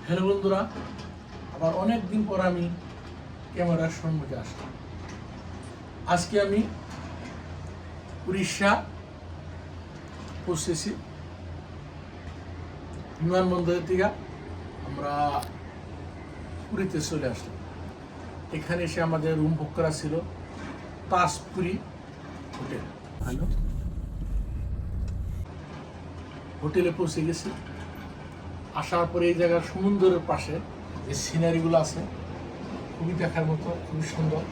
Hello বন্ধুরা, আবার অনেক দিন পর আমি ক্যামেরার সম্মুখে আসলাম। আজকে আমি উড়িষ্যা পৌঁছেছি। বিমানবন্দরের থেকে আমরা পুরীতে চলে আসলাম। এখানে এসে আমাদের রুম বুক করা ছিল তাজপুরি হোটেল। হ্যালো, হোটেলে পৌঁছে গেছি। আসার পরে এই জায়গার সমুদ্রের পাশে যে সিনারিগুলো আছে খুবই দেখার মতো, খুবই সুন্দর।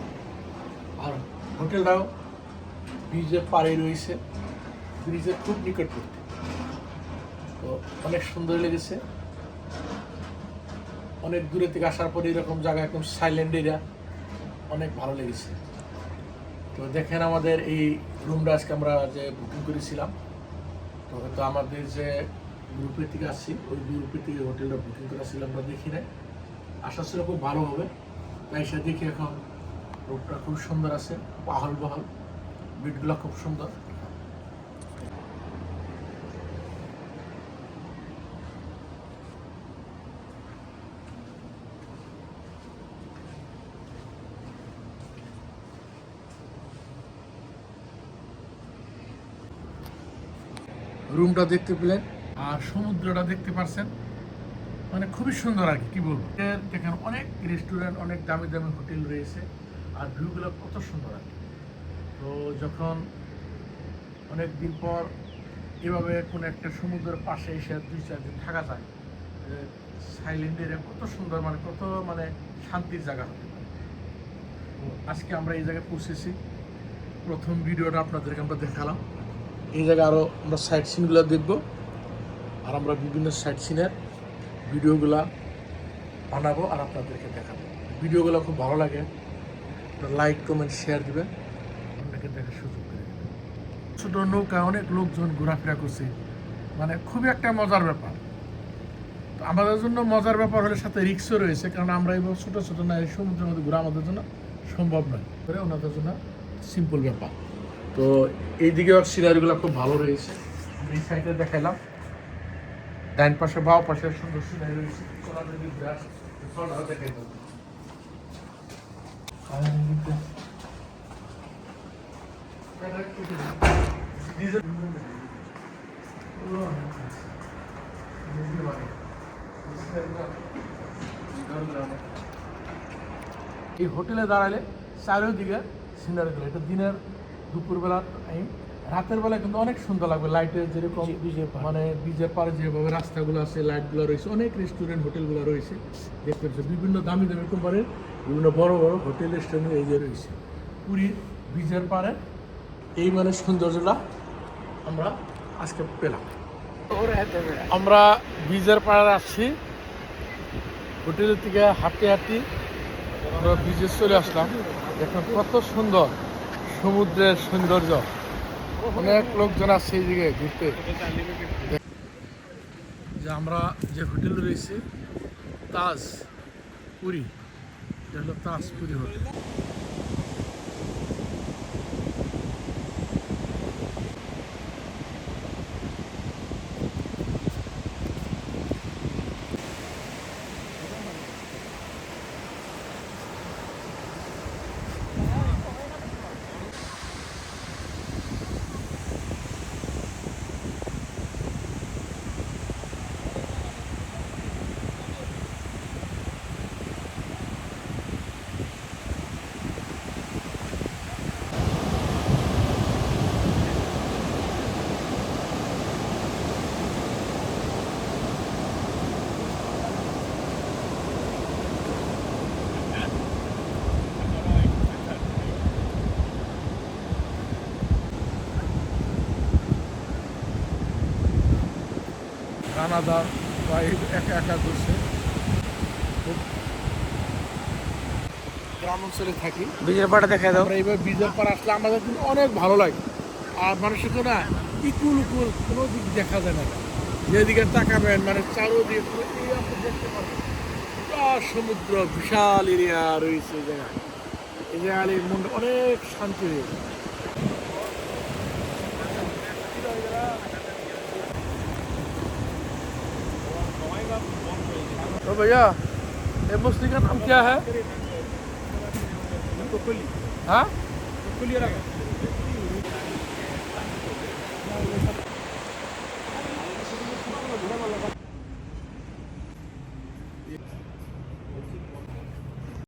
আর হোটেলটাও ব্রিজের পাড়ে রয়েছে, ব্রিজের খুব নিকটবর্তী। তো অনেক সুন্দর লেগেছে। অনেক দূরে থেকে আসার পরে এরকম জায়গা, একদম সাইলেন্ট এরিয়া, অনেক ভালো লেগেছে। তো দেখেন আমাদের এই রুমটা আজকে আমরা যে বুকিং করেছিলাম, তো হয়তো আমাদের যে গ্রুপের থেকে আসছি ওই গ্রুপের থেকে হোটেলটা বুকিং করা ছিল, আমরা দেখি নাই। আশা ছিল খুব ভালো হবে, তাই সে দেখি এখন রুমটা খুব সুন্দর আছে, পাহল বহল, বেডগুলো খুব সুন্দর। রুমটা দেখতে পেলেন আর সমুদ্রটা দেখতে পারছেন, মানে খুবই সুন্দর আর কি বলবো। দেখেন অনেক রেস্টুরেন্ট, অনেক দামি দামি হোটেল রয়েছে, আর ভিউগুলো কত সুন্দর আর কি। তো যখন অনেক দিন পর এভাবে কোনো একটা সমুদ্রের পাশে এসে 2-4 দিন থাকা যায়, সাইলেন্ট এরিয়া, কত সুন্দর, মানে কত শান্তির জায়গা হতে পারে। তো আজকে আমরা এই জায়গায় পৌঁছেছি। প্রথম ভিডিওটা আপনাদেরকে আমরা দেখালাম। এই জায়গায় আরও আমরা সাইট সিনগুলো দেখবো, আর আমরা বিভিন্ন সাইট সিনের ভিডিওগুলা বানাবো আর আপনাদেরকে দেখাবো। ভিডিওগুলো খুব ভালো লাগে, লাইক কমেন্ট শেয়ার দেবেন, আপনাকে দেখার সুযোগ করে দেবেন। ছোটো নৌকা, অনেক লোকজন ঘোরাফেরা করছে, মানে খুবই একটা মজার ব্যাপার। তো আমাদের জন্য মজার ব্যাপার হলে সাথে রিক্সও রয়েছে, কারণ আমরা এবার ছোটো ছোটো না, এই সমুদ্রের মধ্যে ঘোরা আমাদের জন্য সম্ভব নয়, করে ওনাদের জন্য সিম্পল ব্যাপার। তো এইদিকে সিনারিগুলো খুব ভালো রয়েছে। আমরা এই সাইডে দেখাইলাম, ডাইন পাশে বাও পাশে সুন্দর সিনারি রয়েছে। দেখাই দেবো। এই হোটেলে দাঁড়ালে চারিদিকে সিনারিগুলো, এটা দিনের দুপুরবেলা টাইম, রাতের বেলা কিন্তু অনেক সুন্দর লাগবে। লাইটের যেরকম মানে বিচের পাড়ে যেভাবে রাস্তাগুলো আছে, লাইটগুলো রয়েছে, অনেক রেস্টুরেন্ট হোটেলগুলো রয়েছে দেখতে পাচ্ছি। বিভিন্ন দামি দামি কোম্পানির বিভিন্ন বড় বড় হোটেল রেস্টুরেন্ট এই যে রয়েছে পুরীর বিচের পাড়ে। এই সৌন্দর্যটা আমরা আজকে পেলাম। আমরা বিচের পাড়ে আসছি, হোটেলের থেকে হাঁটতে হাঁটতে আমরা বিচে চলে আসলাম। দেখুন কত সুন্দর সমুদ্রের সৌন্দর্য, অনেক লোকজন আসছে এই দিকে ঘুরতে। যে আমরা যে হোটেল রয়েছে তাজ পুরী, এটা হলো তাজপুরি হোটেল। রানাদার বা একা একা করছে। গ্রাম অঞ্চলে থাকি, বিজের পাড়া দেখা দাও। আমরা এইভাবে বীজের পাড় আসলে আমাদের কিন্তু অনেক ভালো লাগে। আর মানুষকে না ইকুল উকুল কোনো দিক দেখা যায় না, যেদিকে তাকাবেন চারোদিকে পুরো এই আপনি দেখতে পারবেন সমুদ্র, বিশাল এরিয়া রয়েছে এই জায়গায়। এই জায়গায় মনটা অনেক শান্তি রয়েছে। তো भैया ये मछली का नाम क्या है? हाँ